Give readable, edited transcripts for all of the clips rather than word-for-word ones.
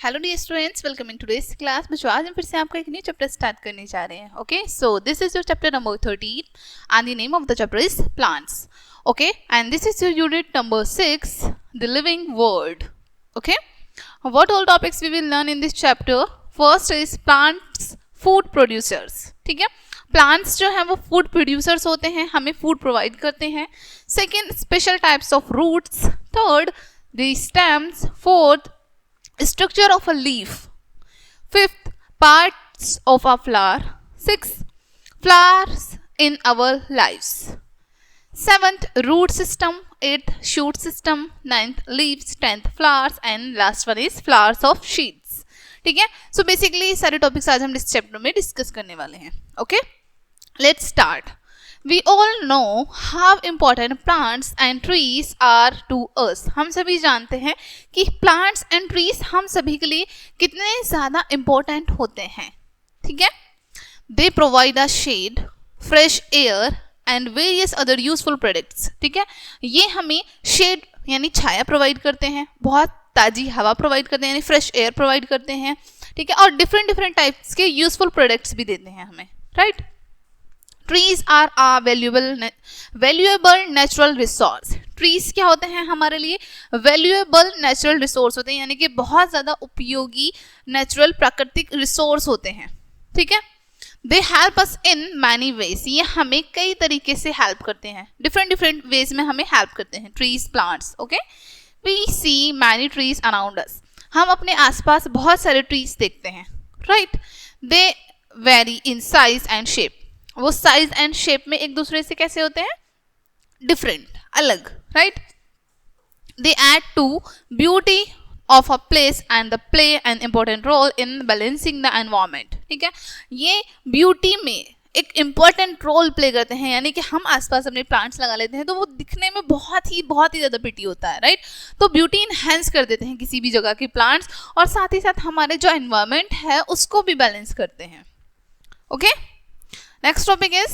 Hello dear students, welcome in today's class. बच्चों आज हम फिर से आपका एक न्यू चैप्टर स्टार्ट करने जा रहे हैं। Okay, so this is your chapter number 13 and the name of the chapter is plants. Okay, and this is your unit number 6, the living world. Okay, what all topics we will learn in this chapter? First is plants food producers. ठीक है, plants जो है वो food producers होते हैं, हमें food provide करते हैं। Second, special types of roots. Third, the stems. Fourth, structure of a leaf. Fifth, parts of a flower. Sixth, flowers in our lives. Seventh, root system. Eighth, shoot system. Ninth, leaves. 10th, flowers. And last one is flowers of seeds. ठीक है, so basically सारे topics आज हम इस chapter में discuss करने वाले हैं. Okay, let's start. We all know how important plants and trees are to us. हम सभी जानते हैं कि plants and trees हम सभी के लिए कितने ज़्यादा important होते हैं. ठीक है, They provide a shade, fresh air and various other useful products. ठीक है, ये हमें shade यानी छाया प्रोवाइड करते हैं, बहुत ताज़ी हवा प्रोवाइड करते हैं यानी फ्रेश एयर प्रोवाइड करते हैं. ठीक है, और डिफरेंट टाइप्स के यूजफुल प्रोडक्ट्स भी देते हैं हमें. Right, Trees are a valuable natural resource. Trees क्या होते हैं हमारे लिए? Valuable natural resource होते हैं, यानी कि बहुत ज़्यादा उपयोगी नेचुरल प्राकृतिक रिसोर्स होते हैं. ठीक है, They help us in many ways. ये हमें कई तरीके से हेल्प करते हैं, डिफरेंट वेज में हमें हेल्प करते हैं. Trees, plants. Okay, we see many trees around us. हम अपने आसपास बहुत सारे ट्रीज देखते हैं. Right, they vary in size and shape. वो साइज एंड शेप में एक दूसरे से कैसे होते हैं? डिफरेंट, अलग. Right, they add to beauty of a place and the play an important role in balancing the environment. ठीक है, ये ब्यूटी में एक इम्पोर्टेंट रोल प्ले करते हैं, यानी कि हम आसपास अपने प्लांट्स लगा लेते हैं तो वो दिखने में बहुत ही ज़्यादा प्रिटी होता है. राइट, तो ब्यूटी इनहेंस कर देते हैं किसी भी जगह के प्लांट्स, और साथ ही साथ हमारे जो एनवायरमेंट है उसको भी बैलेंस करते हैं. Okay, next topic is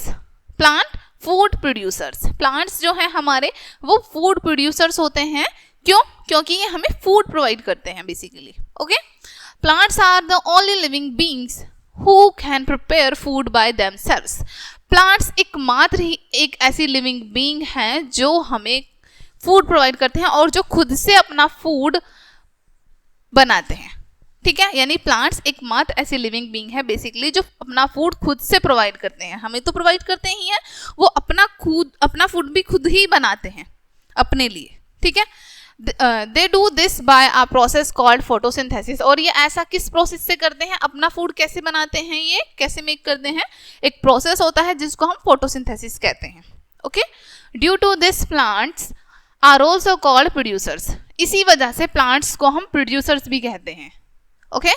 plant food producers. Plants जो हैं हमारे वो फूड प्रोड्यूसर्स होते हैं. क्यों? क्योंकि ये हमें फूड प्रोवाइड करते हैं basically. Okay, plants are the only living beings who can prepare food by themselves. Plants एकमात्र ही एक ऐसी लिविंग बीइंग हैं जो हमें फूड प्रोवाइड करते हैं और जो खुद से अपना फूड बनाते हैं. ठीक है, यानी प्लांट्स एकमात्र ऐसी लिविंग बीइंग है बेसिकली जो अपना फूड खुद से प्रोवाइड करते हैं. हमें तो प्रोवाइड करते ही हैं, वो अपना फूड भी खुद ही बनाते हैं अपने लिए. ठीक है, they do this by a process called photosynthesis. और ये ऐसा किस प्रोसेस से करते हैं? अपना फूड कैसे बनाते हैं, ये कैसे मेक करते हैं? एक प्रोसेस होता है जिसको हम फोटोसिंथेसिस कहते हैं. Okay, due to this plants are also called producers. इसी वजह से प्लांट्स को हम प्रोड्यूसर्स भी कहते हैं. Okay,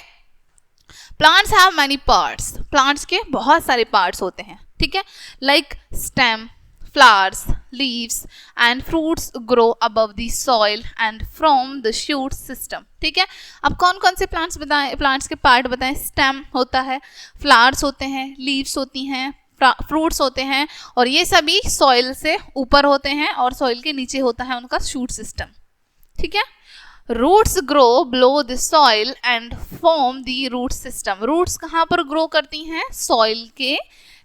plants have many parts. Plants के बहुत सारे पार्ट्स होते हैं. ठीक है, like stem, flowers, leaves and fruits grow above the soil and from the shoot system. ठीक है, अब कौन कौन से प्लांट्स बताएं? प्लांट्स के पार्ट बताएं. स्टेम होता है, फ्लावर्स होते हैं, लीव्स होती हैं, फ्रूट्स होते हैं, और ये सभी सॉइल से ऊपर होते हैं और सॉइल के नीचे होता है उनका शूट सिस्टम. ठीक है, roots grow below the soil and form the root system. Roots कहाँ पर ग्रो करती हैं? सॉइल के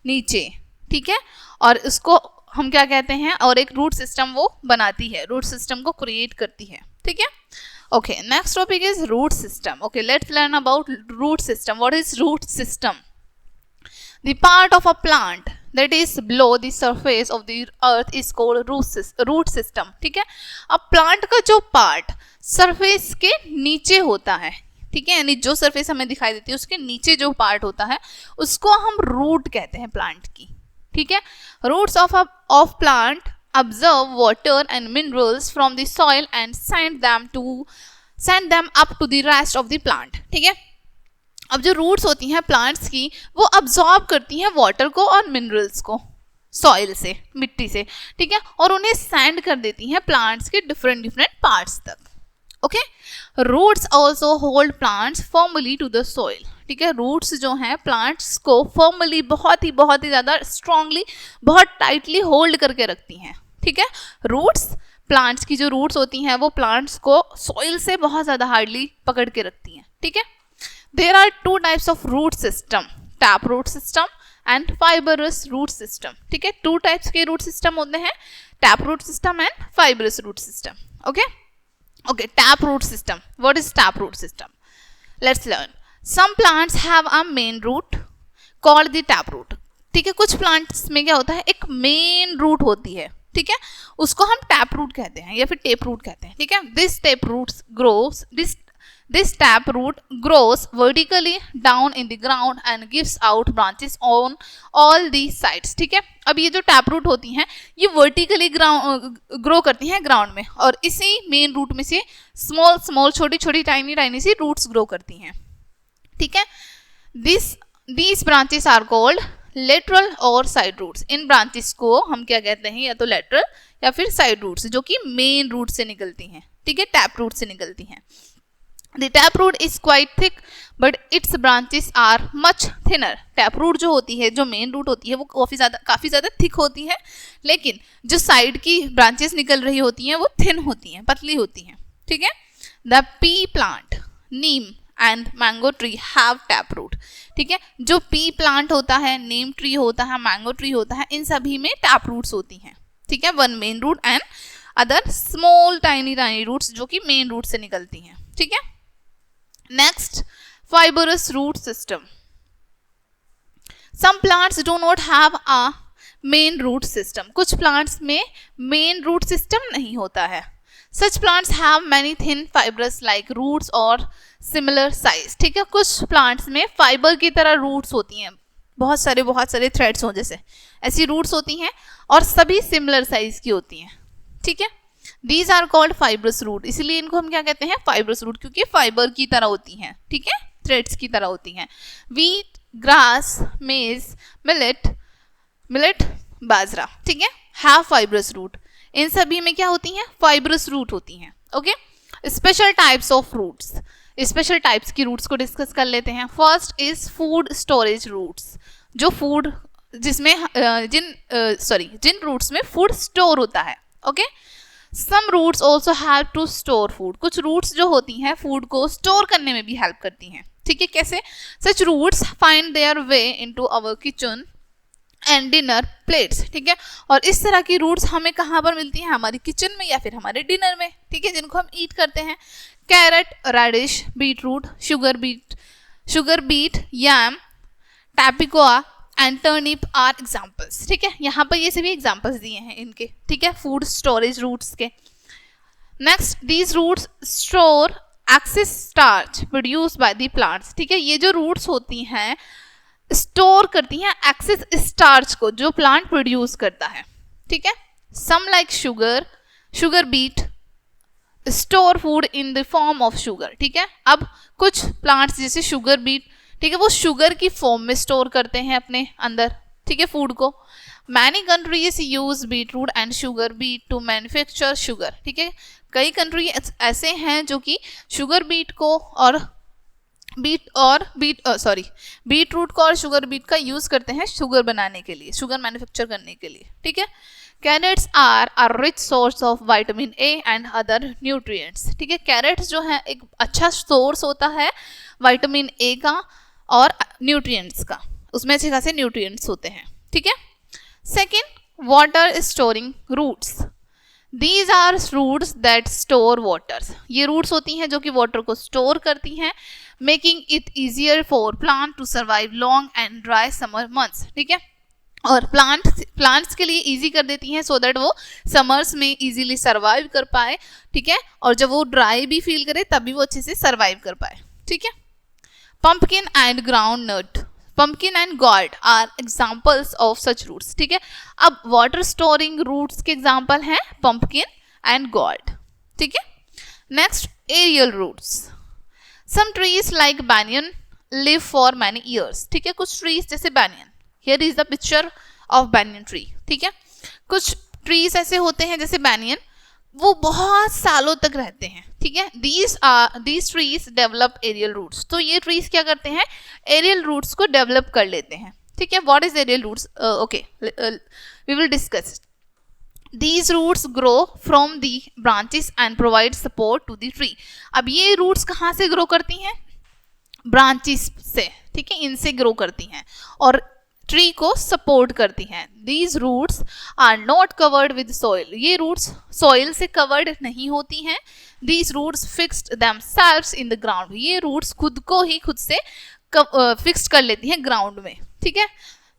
नीचे. ठीक है, और इसको हम क्या कहते हैं? और एक रूट सिस्टम वो बनाती है, रूट सिस्टम को क्रिएट करती है. ठीक है, okay, next topic is root system. Okay, let's learn about root system. What is root system? The part of a plant that is below the surface of the earth is called root system. ठीक है, अब plant का जो part surface के नीचे होता है, ठीक है, यानी जो सरफेस हमें दिखाई देती है उसके नीचे जो पार्ट होता है उसको हम रूट कहते हैं प्लांट की. ठीक है, roots of plant observe water and minerals from the soil and send them up to the rest of the plant. ठीक है, अब जो रूट्स होती हैं प्लांट्स की वो अब्जॉर्ब करती हैं वाटर को और मिनरल्स को सॉइल से, मिट्टी से. ठीक है, और उन्हें सेंड कर देती हैं प्लांट्स के डिफरेंट पार्ट्स तक. Okay, roots also hold plants formally to the soil. ठीक है, रूट्स जो हैं प्लांट्स को फॉर्मली बहुत ही ज़्यादा स्ट्रांगली, बहुत टाइटली होल्ड करके रखती हैं. ठीक है, रूट्स प्लांट्स की जो रूट्स होती हैं वो प्लांट्स को सॉइल से बहुत ज़्यादा हार्डली पकड़ के रखती हैं. ठीक है. There are two types of root system, tap root system and fibrous root system. ठीक है, टू टाइप्स के रूट सिस्टम होते हैं, tap root system and fibrous root system. Okay, tap root system. What is tap root system? Let's learn. Some plants have a main root called the tap root. ठीक है, कुछ plants में क्या होता है, एक मेन रूट होती है. ठीक है, उसको हम टैप रूट कहते हैं या फिर टेप रूट कहते हैं. ठीक है, this tap roots grows This tap root grows vertically down in the ground and gives out branches on all the sides. ठीक है, अब ये जो टैप रूट होती हैं ये वर्टिकली ग्रो करती हैं ग्राउंड में, और इसी मेन रूट में से स्मॉल छोटी छोटी टाइनी सी रूट्स ग्रो करती हैं. ठीक है, these branches are called lateral और side roots. इन ब्रांचेस को हम क्या कहते हैं, या तो लेटरल या फिर साइड रूट्स, जो कि मेन रूट से निकलती हैं. ठीक है, टैप रूट से निकलती हैं. The taproot is quite thick, but its branches are much thinner. Taproot जो होती है, जो मेन रूट होती है, वो काफ़ी ज़्यादा थिक होती है, लेकिन जो साइड की ब्रांचेस निकल रही होती हैं वो थिन होती हैं, पतली होती हैं. ठीक है, The pea plant, neem and mango tree have taproot. ठीक है, जो pea plant होता है, neem tree होता है, mango tree होता है, इन सभी में taproots होती हैं. ठीक है, one main root and other small tiny roots जो कि मेन रूट से निकलती हैं. ठीक है. Next, fibrous root system. Some plants do not have a main root system. कुछ plants में main root system नहीं होता है. Such plants have many thin fibrous like roots or similar size. ठीक है, कुछ plants में fiber की तरह roots होती हैं, बहुत सारे threads हो जैसे, ऐसी roots होती हैं और सभी similar size की होती हैं. ठीक है, These are called fibrous root. इसलिए इनको हम क्या कहते हैं, fibrous root, क्योंकि फाइबर की तरह होती हैं. ठीक है, थ्रेड्स की तरह होती हैं. Wheat, grass, maize, millet, बाजरा, ठीक है, have fibrous root. इन सभी में क्या होती हैं, fibrous root होती हैं. Okay, special types of roots. Special types की रूट्स को डिस्कस कर लेते हैं. First is food storage roots. जो फूड जिसमें जिन रूट्स में फूड स्टोर होता है. ओके, Some roots also help to store food. कुछ रूट्स जो होती हैं फूड को स्टोर करने में भी हेल्प करती हैं. ठीक है, कैसे? Such roots find their way into our kitchen and dinner plates. ठीक है, और इस तरह की रूट्स हमें कहाँ पर मिलती हैं, हमारी किचन में या फिर हमारे डिनर में. ठीक है, जिनको हम ईट करते हैं. Carrot, radish, beetroot, sugar beet, yam, tapioca and turnip are examples. ठीक है, यहाँ पर ये सभी एग्जाम्पल्स दिए हैं इनके. ठीक है, फूड स्टोरेज रूट्स के. Next, these roots store excess starch produce by the plants. ठीक है, ये जो रूट्स होती हैं स्टोर करती हैं एक्सेस स्टार्च को जो प्लांट प्रोड्यूस करता है. ठीक है, some like sugar beet store food in the form of sugar. ठीक है, अब कुछ प्लांट्स जैसे शुगर बीट, ठीक है, वो शुगर की फॉर्म में स्टोर करते हैं अपने अंदर. ठीक है, फूड को. Many countries use beet root and sugar beet to manufacture sugar. ठीक है, कई कंट्री ऐसे हैं जो कि शुगर बीट को और बीट रूट को और शुगर बीट का यूज करते हैं शुगर बनाने के लिए, शुगर मैन्युफैक्चर करने के लिए. ठीक है, carrots are a rich source of vitamin A and other nutrients. ठीक है, कैरेट्स जो है एक अच्छा सोर्स होता है विटामिन ए का और न्यूट्रिएंट्स का, उसमें अच्छे खासे न्यूट्रिएंट्स होते हैं. ठीक है. Second, water storing roots. These are roots that store waters. ये रूट्स होती हैं जो कि वाटर को स्टोर करती हैं, making it easier for plant to survive long and dry summer months. ठीक है, और प्लांट्स के लिए इजी कर देती हैं सो दैट वो समर्स में इजीली सर्वाइव कर पाए. ठीक है, और जब वो ड्राई भी फील करे तब भी वो अच्छे से सर्वाइव कर पाए. ठीक है. Pumpkin and groundnut, pumpkin and gourd are examples of such roots. ठीक है, अब वाटर स्टोरिंग रूट्स के एग्जाम्पल हैं pumpkin and gourd. ठीक है. Next, aerial roots. Some trees like banyan live for many years. ठीक है, कुछ ट्रीज जैसे banyan, here is the picture of banyan tree. ठीक है, कुछ ट्रीज ऐसे होते हैं जैसे banyan, वो बहुत सालों तक रहते हैं. ठीक है, these trees develop aerial roots. तो ये ट्रीज क्या करते हैं, एरियल रूट्स को डेवलप कर लेते हैं. ठीक है, what is aerial roots? Okay, we will discuss. These roots grow from the branches and provide support to the tree. अब ये रूट्स कहाँ से ग्रो करती हैं, ब्रांचेस से, ठीक है, इनसे ग्रो करती हैं और ट्री को सपोर्ट करती हैं। These roots are not covered with soil, ये रूट्स सॉइल से कवर्ड नहीं होती हैं। These roots fixed themselves in the ground, ये रूट्स खुद को ही खुद से फिक्स्ड कर लेती हैं ग्राउंड में, ठीक है।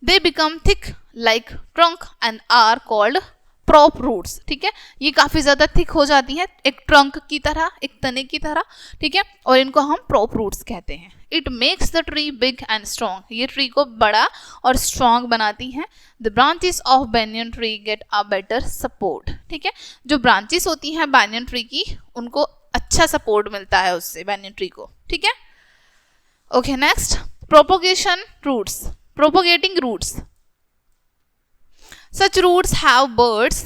They become thick like trunk and are called prop roots, ठीक है, ये काफी ज्यादा थिक हो जाती हैं एक ट्रंक की तरह, एक तने की तरह, ठीक है, और इनको हम प्रॉप रूट्स कहते हैं। It makes the tree big and strong, ये ट्री को बड़ा और स्ट्रॉन्ग बनाती हैं। The branches of banyan tree get a better support, ठीक है, जो ब्रांचेस होती हैं banyan ट्री की उनको अच्छा सपोर्ट मिलता है उससे banyan ट्री को, ठीक है। Okay, next propagation roots, propagating roots. Such roots have birds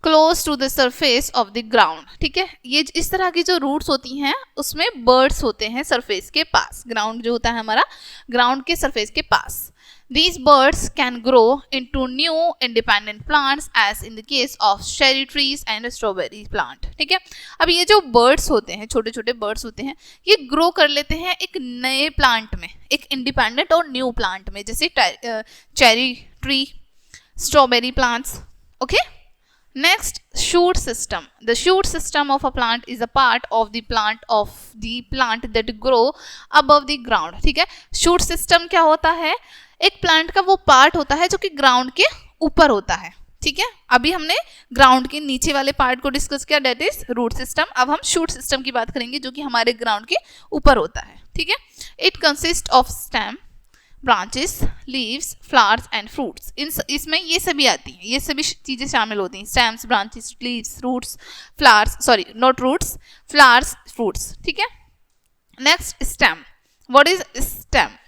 close to the surface of the ground, ठीक है, ये इस तरह की जो रूट्स होती हैं उसमें बर्ड्स होते हैं सरफेस के पास, ग्राउंड जो होता है हमारा ग्राउंड के सरफेस के पास। These birds can grow into new independent plants as in the case of cherry trees and strawberry plant, ठीक है। अब ये जो बर्ड्स होते हैं, छोटे छोटे बर्ड्स होते हैं, ये ग्रो कर लेते हैं एक नए प्लांट में, एक इंडिपेंडेंट और न्यू प्लांट में, जैसे cherry tree, strawberry plants, okay। Next, shoot system. The shoot system of a plant is a part of the plant that grow above the ground, ठीक है। shoot system क्या होता है, एक प्लांट का वो पार्ट होता है जो कि ग्राउंड के ऊपर होता है, ठीक है। अभी हमने ग्राउंड के नीचे वाले पार्ट को डिस्कस किया, दैट इज रूट सिस्टम। अब हम शूट सिस्टम की बात करेंगे जो कि हमारे ग्राउंड के ऊपर होता है, ठीक है। It consist of stem, branches, leaves, flowers and fruits, इसमें ये सभी आती हैं, ये सभी चीजें शामिल होती हैं, stems, branches, leaves, roots, flowers, sorry not roots, flowers, fruits, ठीक है। Next, stem. What is stem?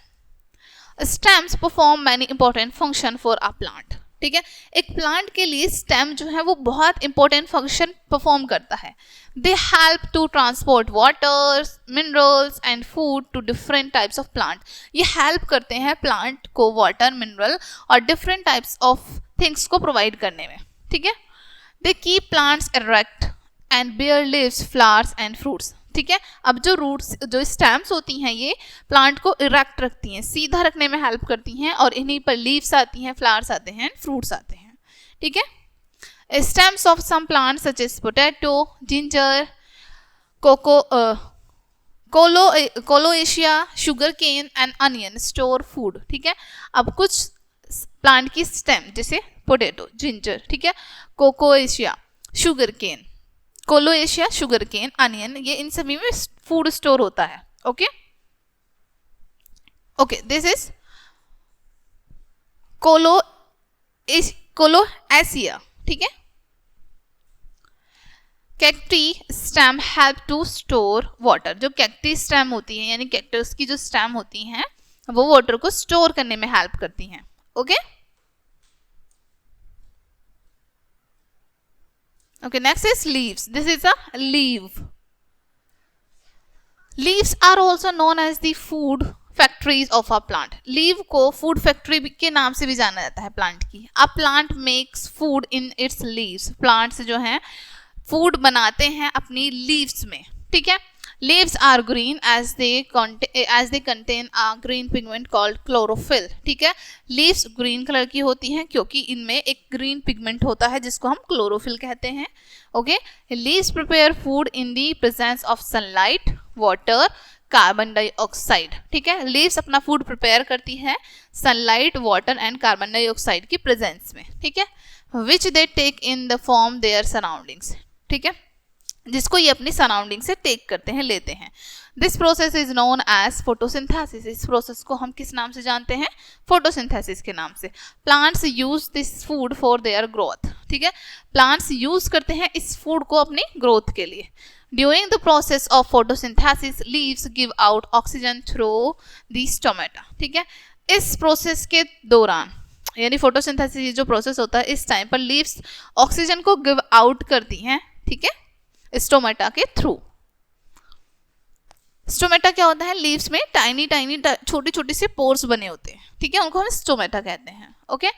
Stems perform many important function for a plant, ठीक है। एक प्लांट के लिए स्टेम जो है वो बहुत इंपॉर्टेंट फंक्शन परफॉर्म करता है। They help to transport water, minerals and food to different types of plant, ये हेल्प करते हैं प्लांट को वाटर, मिनरल और डिफरेंट टाइप्स ऑफ थिंग्स को प्रोवाइड करने में, ठीक है। They keep plants erect and bear leaves, flowers and fruits, ठीक है। अब जो रूट्स, जो स्टेम्स होती हैं, ये प्लांट को इरेक्ट रखती हैं, सीधा रखने में हेल्प करती हैं, और इन्हीं पर लीव्स आती हैं, फ्लावर्स आते हैं, फ्रूट्स आते हैं, ठीक है। Stems of some plant such as potato, ginger, colocasia, sugarcane and onion store food, ठीक है। अब कुछ प्लांट की स्टेम जैसे पोटैटो, जिंजर, ठीक है, colocasia, sugarcane, colocasia, sugarcane, onion, ये इन सभी में फूड स्टोर होता है, okay. Okay, this is colocasia, ठीक है। Cacti stem help to store water, जो कैक्टी स्टेम होती है यानी कैक्टस की जो स्टेम होती हैं वो वाटर को स्टोर करने में हेल्प करती हैं, okay. Okay, next is leaves. This is a leaf. Leaves are also known as the food factories of a plant. Leaf को food factory के नाम से भी जाना जाता है प्लांट की। A plant makes food in its leaves. Plants जो हैं food बनाते हैं अपनी leaves में, ठीक है। Leaves are green as they contain a green pigment called chlorophyll, ठीक है। Leaves green कलर की होती हैं क्योंकि इनमें एक green pigment होता है जिसको हम chlorophyll कहते हैं, okay। Leaves prepare food in the presence of sunlight, water, carbon dioxide, ठीक है। Leaves अपना food prepare करती है sunlight, water and carbon dioxide की presence में, ठीक है, which they take in the form their surroundings, ठीक है, जिसको ये अपनी सराउंडिंग से टेक करते हैं, लेते हैं। This process is known as photosynthesis, इस प्रोसेस को हम किस नाम से जानते हैं? फोटोसिंथेसिस के नाम से। Plants use this food for their growth, ठीक है, प्लांट्स यूज करते हैं इस फूड को अपनी ग्रोथ के लिए। During the process of photosynthesis leaves give out oxygen through the stomata, ठीक है। इस प्रोसेस के दौरान यानी फोटोसिंथेसिस जो प्रोसेस होता है इस टाइम पर लीव्स ऑक्सीजन को गिव आउट करती हैं, ठीक है, स्टोमेटा के थ्रू। स्टोमेटा क्या होता है? लीव्स में टाइनी छोटी छोटी से पोर्स बने होते हैं, ठीक है, उनको हम स्टोमेटा कहते हैं, okay.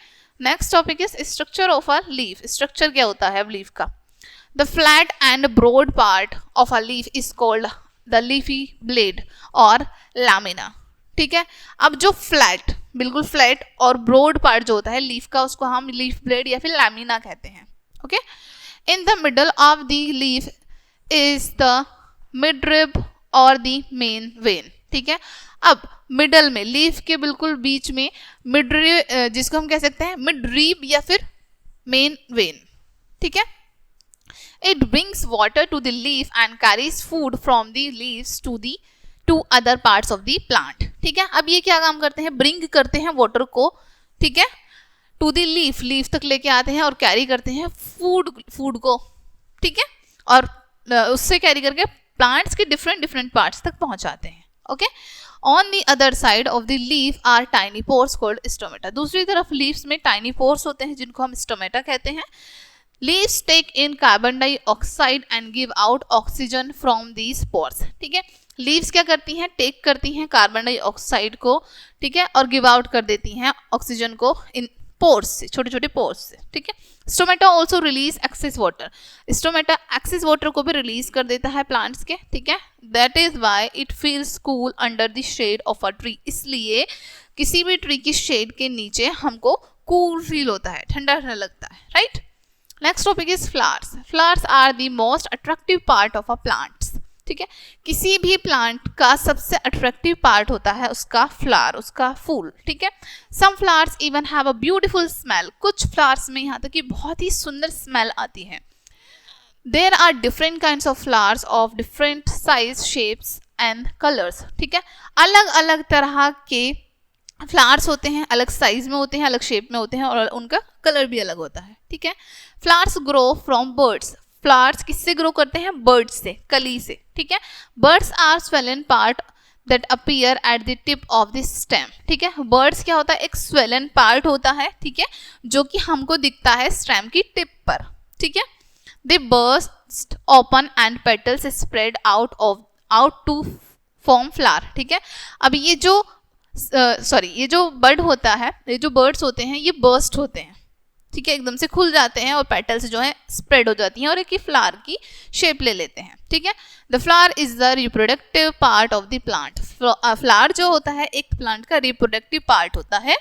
Next topic is structure of a leaf. Structure क्या होता है लीफ का? The flat and broad part of a leaf is called the leafy blade और लैमिना, ठीक है। अब जो फ्लैट, बिल्कुल फ्लैट और ब्रॉड पार्ट जो होता है लीफ का, उसको हम लीफ ब्लेड या फिर लैमिना कहते हैं, okay. In the middle of the leaf is the midrib और द मेन वेन, ठीक है। अब मिडल में, लीफ के बिल्कुल बीच में मिडरिब, जिसको हम कह सकते हैं मिडरिब या फिर मेन वेन, ठीक है। It brings water to the leaf and carries food from the leaves to other parts of the plant, ठीक है। अब ये क्या काम करते हैं, ब्रिंग करते हैं वाटर को, ठीक है, टू द लीफ, लीफ तक लेके आते हैं और कैरी करते हैं फूड को, ठीक है, और उससे कैरी करके प्लांट्स के डिफरेंट पार्ट्स तक पहुंचाते हैं, okay. On the other side of the leaf are tiny pores called stomata, दूसरी तरफ लीव्स में टाइनी पोर्स होते हैं जिनको हम स्टोमेटा कहते हैं। Leaves take in carbon dioxide and give out oxygen from these pores, ठीक है। लीव्स क्या करती हैं, टेक करती हैं कार्बन डाइऑक्साइड को, ठीक है, और गिव आउट कर देती हैं ऑक्सीजन को इन पोर्स से, छोटे छोटे पोर्स से, ठीक है। Stomata also release excess water, stomata excess water को भी रिलीज कर देता है प्लांट्स के, ठीक है। That is why it feels cool under the shade of a tree, इसलिए किसी भी ट्री की शेड के नीचे हमको कूल फील होता है, ठंडा ठंडा लगता है, right. Next topic is flowers. Flowers are the most attractive part of a plants, ठीक है। किसी भी प्लांट का सबसे अट्रैक्टिव पार्ट होता है उसका फ्लावर, उसका फूल, ठीक है। Some flowers even have a beautiful smell, कुछ फ्लावर्स में यहाँ तक कि बहुत ही सुंदर स्मेल आती है। There are different kinds of flowers of different size, shapes and colours, ठीक है। अलग अलग तरह के फ्लावर्स होते हैं, अलग साइज में होते हैं, अलग शेप में होते हैं और उनका कलर भी अलग होता है, ठीक है। Flowers grow from birds, flowers किससे ग्रो करते हैं, बर्ड्स से, कली से, ठीक है। Birds are swollen part that appear at the tip of the stem, ठीक है। बर्ड्स क्या होता है, एक स्वेलन पार्ट होता है, ठीक है, जो कि हमको दिखता है स्टेम की टिप पर, ठीक है। They burst open and petals spread out to form flower, ठीक है। अब ये जो ये जो बर्ड होता है, ये जो बर्ड्स होते हैं ये बर्स्ट होते हैं, ठीक है, एकदम से खुल जाते हैं और पेटल्स जो है स्प्रेड हो जाती हैं और एक ही फ्लावर की शेप ले लेते हैं, ठीक है। The flower is the reproductive part of the plant, flower जो होता है एक प्लांट का रिप्रोडक्टिव पार्ट होता है।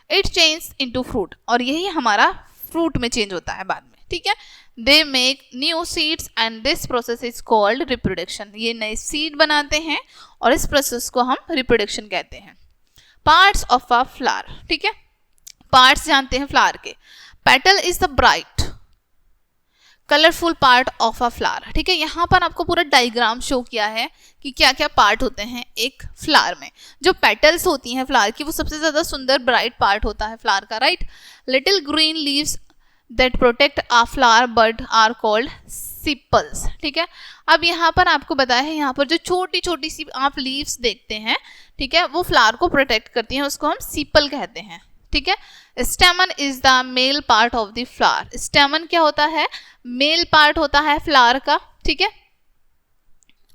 इट चेंज इनटू फ्रूट, और यही हमारा फ्रूट में चेंज होता है बाद में, ठीक है। They make new seeds and this process is called reproduction, ये नए सीड बनाते हैं और इस प्रोसेस को हम रिप्रोडक्शन कहते हैं। पार्ट्स ऑफ अ फ्लावर, ठीक है, पार्ट्स जानते हैं फ्लावर के। Petal is the bright colourful part of a flower, ठीक है। यहाँ पर आपको पूरा डायग्राम शो किया है कि क्या क्या पार्ट होते हैं एक फ्लावर में। जो पेटल्स होती हैं फ्लावर की वो सबसे ज्यादा सुंदर ब्राइट पार्ट होता है फ्लावर का, right. Little green leaves that protect a flower bud are called sepals, ठीक है। अब यहाँ पर आपको बताया है, यहाँ पर जो छोटी छोटी सी आप लीव्स देखते हैं, ठीक है, वो फ्लावर को प्रोटेक्ट करती हैं, उसको हम सीपल कहते हैं, ठीक है। स्टेमन is the male part of the flower, स्टेमन क्या होता है, मेल पार्ट होता है फ्लावर का, ठीक है,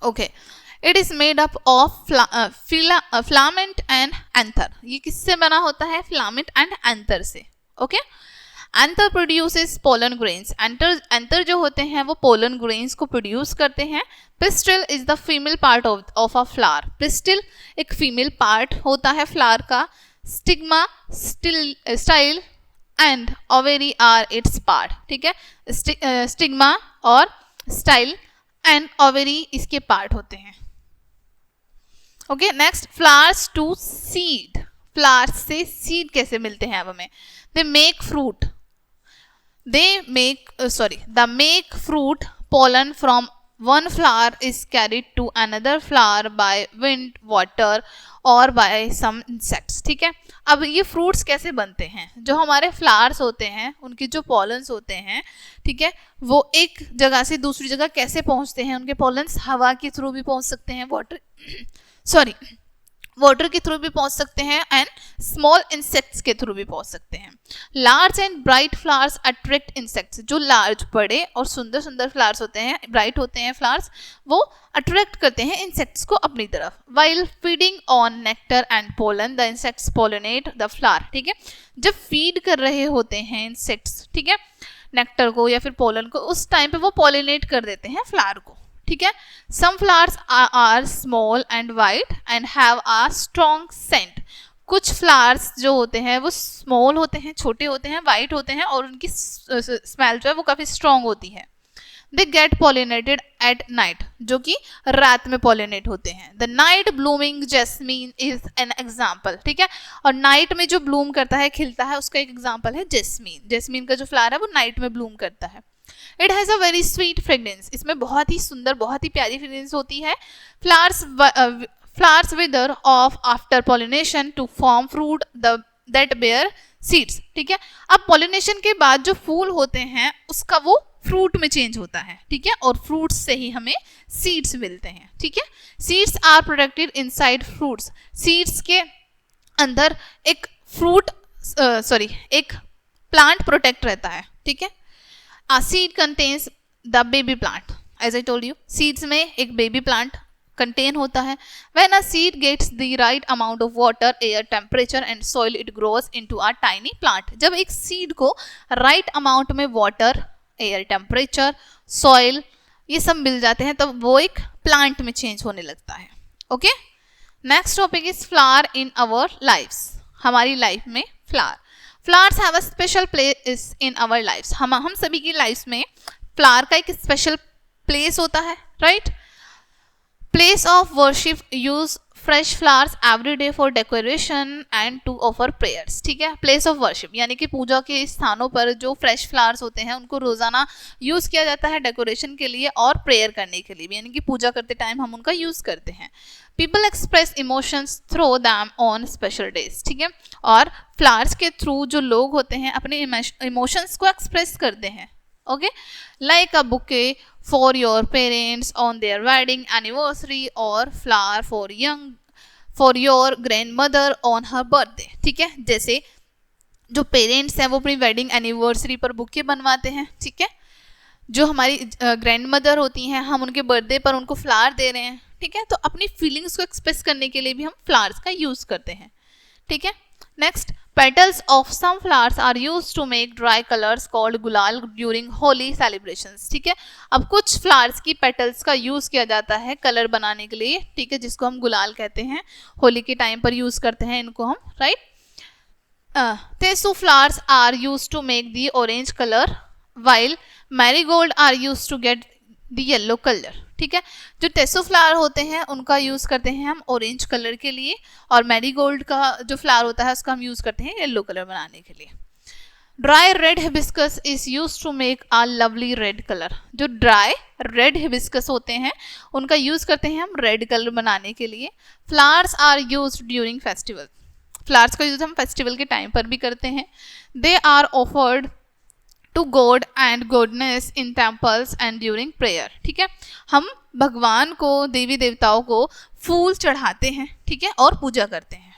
okay. It is made up of filament and anther, ये किससे बना होता है, फिलामेंट एंड एंथर से, okay. Anther produces pollen grains, anther जो होते हैं वो पोलन ग्रेन्स को प्रोड्यूस करते हैं। Pistil is the female part of a flower, pistil एक फीमेल पार्ट होता है फ्लावर का। Stigma, style and ovary are its part, ठीक है। स्टिग्मा और स्टाइल एंड ओवेरी इसके पार्ट होते हैं, okay. Next, flowers to seed, flowers से सीड कैसे मिलते हैं अब हमें। They make fruit, the make fruit pollen from one flower is carried to another flower by wind, water और by some insects, ठीक है। अब ये फ्रूट्स कैसे बनते हैं, जो हमारे फ्लावर्स होते हैं उनके जो पॉलन्स होते हैं, ठीक है, वो एक जगह से दूसरी जगह कैसे पहुंचते हैं। उनके पॉलन्स हवा के थ्रू भी पहुंच सकते हैं, वाटर के थ्रू भी पहुंच सकते हैं एंड स्मॉल इंसेक्ट्स के थ्रू भी पहुंच सकते हैं। Large and bright flowers attract insects, जो लार्ज, बड़े और सुंदर सुंदर फ्लावर्स होते हैं, ब्राइट होते हैं फ्लावर्स, वो अट्रैक्ट करते हैं इंसेक्ट्स को अपनी तरफ। While feeding on nectar and pollen the insects pollinate the flower, ठीक है। जब फीड कर रहे होते हैं इंसेक्ट्स, ठीक है, नेक्टर को या फिर पोलन को, उस टाइम पे वो पोलिनेट कर देते हैं फ्लावर को, ठीक है। Some flowers are small and white and have a strong scent. कुछ फ्लावर्स जो होते हैं वो स्मॉल होते हैं, छोटे होते हैं, वाइट होते हैं और उनकी स्मेल जो है वो काफ़ी स्ट्रॉन्ग होती है। They get pollinated at night, जो कि रात में पॉलिनेट होते हैं। The night blooming jasmine is an example, ठीक है। और नाइट में जो ब्लूम करता है, खिलता है, उसका एक एग्जाम्पल है जैस्मीन। जैस्मीन का जो फ्लावर है वो नाइट में ब्लूम करता है। It has a very sweet fragrance, इसमें बहुत ही सुंदर, बहुत ही प्यारी फ्रेग्रेंस होती है। Flowers wither off after pollination to form fruit that bear seeds, ठीक है। अब पॉलिनेशन के बाद जो फूल होते हैं उसका वो फ्रूट में चेंज होता है, ठीक है, और फ्रूट्स से ही हमें सीड्स मिलते हैं, ठीक है। Seeds are protected inside fruits, seeds के अंदर एक एक प्लांट प्रोटेक्ट रहता है, ठीक है। A seed contains the baby plant. As I told you, seeds में एक baby plant contain होता है. When a seed gets the right amount of water, air, temperature and soil, it grows into a tiny plant. जब एक seed को right amount में water, air, temperature, soil ये सब मिल जाते हैं तब वो एक plant में change होने लगता है. Okay? Next topic is flower in our lives. हमारी life में flower. Flowers have a special place in our lifes, हम सभी की लाइफ में फ्लावर का एक स्पेशल प्लेस होता है, right. Place of worship use fresh flowers every day for decoration and to offer prayers, ठीक है। प्लेस ऑफ वर्शिप यानी कि पूजा के स्थानों पर जो फ्रेश फ्लावर्स होते हैं उनको रोजाना यूज किया जाता है डेकोरेशन के लिए और प्रेयर करने के लिए भी, यानी कि पूजा करते टाइम हम उनका यूज करते हैं। People express emotions through them on special days, ठीक है। और फ्लावर्स के थ्रू जो लोग होते हैं अपने इमोशंस को एक्सप्रेस करते हैं, okay. Like a bouquet for your parents on their wedding anniversary और flower for your grandmother on her birthday, ठीक है। जैसे जो पेरेंट्स हैं वो अपनी वेडिंग एनिवर्सरी पर बुके बनवाते हैं, ठीक है। जो हमारी ग्रैंड मदर होती हैं हम उनके बर्थडे पर उनको फ्लावर दे रहे हैं, ठीक है। तो अपनी फीलिंग्स को एक्सप्रेस करने के लिए भी हम फ्लावर्स का यूज करते हैं, ठीक है। Next, petals of some flowers are used to make dry colors called गुलाल during holy celebrations, ठीक है। अब कुछ फ्लावर्स की पेटल्स का यूज किया जाता है कलर बनाने के लिए, ठीक है, जिसको हम गुलाल कहते हैं। होली के टाइम पर यूज करते हैं इनको हम, right. Tesu flowers are use to make the orange colour while marigold are used to get the yellow color, ठीक है। जो टेसो फ्लावर होते हैं उनका यूज करते हैं हम ऑरेंज कलर के लिए और मैरीगोल्ड का जो फ्लावर होता है उसका हम यूज करते हैं येलो कलर बनाने के लिए। Dry red hibiscus is use to make a lovely red colour, जो ड्राई रेड हिबिस्कस होते हैं उनका यूज करते हैं हम रेड कलर बनाने के लिए। Flowers are use during festival, flowers का यूज हम फेस्टिवल के टाइम पर भी करते हैं। They are offered to god and goddess in temples and during prayer, ठीक है। हम भगवान को, देवी देवताओं को फूल चढ़ाते हैं, ठीक है, और पूजा करते हैं।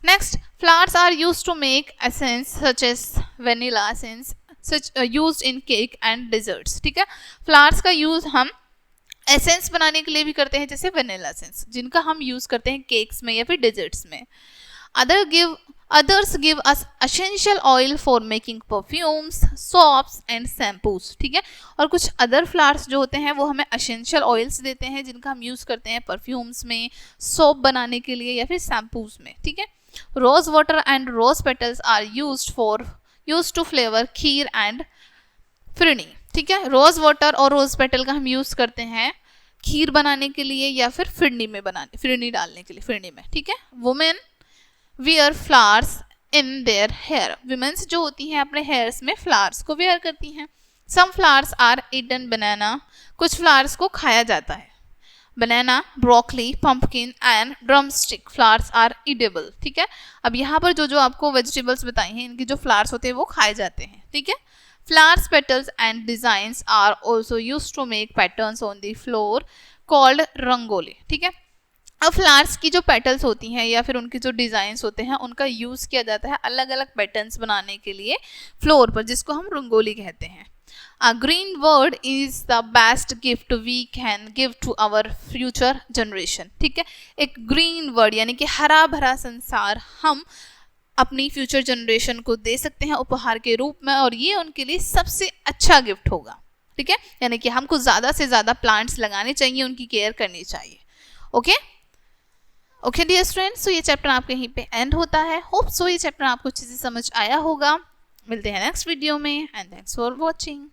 Next, flowers are use to make essence such as vanilla essence such used in cake and desserts, ठीक है। फ्लावर्स का यूज हम एसेंस बनाने के लिए भी करते हैं, जैसे वेनिला एसेंस जिनका हम यूज करते हैं केक्स में या फिर डिजर्ट्स में। Others give us essential oil for making perfumes, soaps and shampoos, ठीक है। और कुछ अदर फ्लावर्स जो होते हैं वो हमें essential oils देते हैं जिनका हम यूज करते हैं परफ्यूम्स में, सोप बनाने के लिए या फिर शैम्पूज में, ठीक है। Rose water and rose petals are used to flavour kheer and phirni, ठीक है। रोज वाटर और रोज पेटल का हम यूज करते हैं खीर बनाने के लिए या फिर फिरनी डालने के लिए, फिरनी में, ठीक है। Women wear flowers in their hair, womens जो होती हैं अपने हेयर्स में फ्लावर्स को वेयर करती हैं। Some flowers are eaten banana, कुछ फ्लावर्स को खाया जाता है। Banana, broccoli, pumpkin and drumstick flowers are edible, ठीक है। अब यहाँ पर जो आपको वेजिटेबल्स बताई हैं इनके जो फ्लावर्स होते हैं वो खाए जाते हैं, ठीक है। Flowers, petals and designs are also use to make patterns on the floor called rangoli, ठीक है। अब फ्लावर्स की जो पेटल्स होती हैं या फिर उनके जो डिज़ाइंस होते हैं उनका यूज़ किया जाता है अलग अलग पैटर्न्स बनाने के लिए फ्लोर पर, जिसको हम रंगोली कहते हैं। A green world is the best gift we can give to our future generation, ठीक है। एक ग्रीन वर्ल्ड यानी कि हरा भरा संसार हम अपनी फ्यूचर जनरेशन को दे सकते हैं उपहार के रूप में और ये उनके लिए सबसे अच्छा गिफ्ट होगा, ठीक है, यानी कि हमको ज़्यादा से ज़्यादा प्लांट्स लगाने चाहिए, उनकी केयर करनी चाहिए। ओके ओके डियर स्टूडेंट्स, सो ये चैप्टर आपके यहीं पे एंड होता है। होप सो ये चैप्टर आपको अच्छे से समझ आया होगा। मिलते हैं नेक्स्ट वीडियो में एंड थैंक्स फॉर वॉचिंग।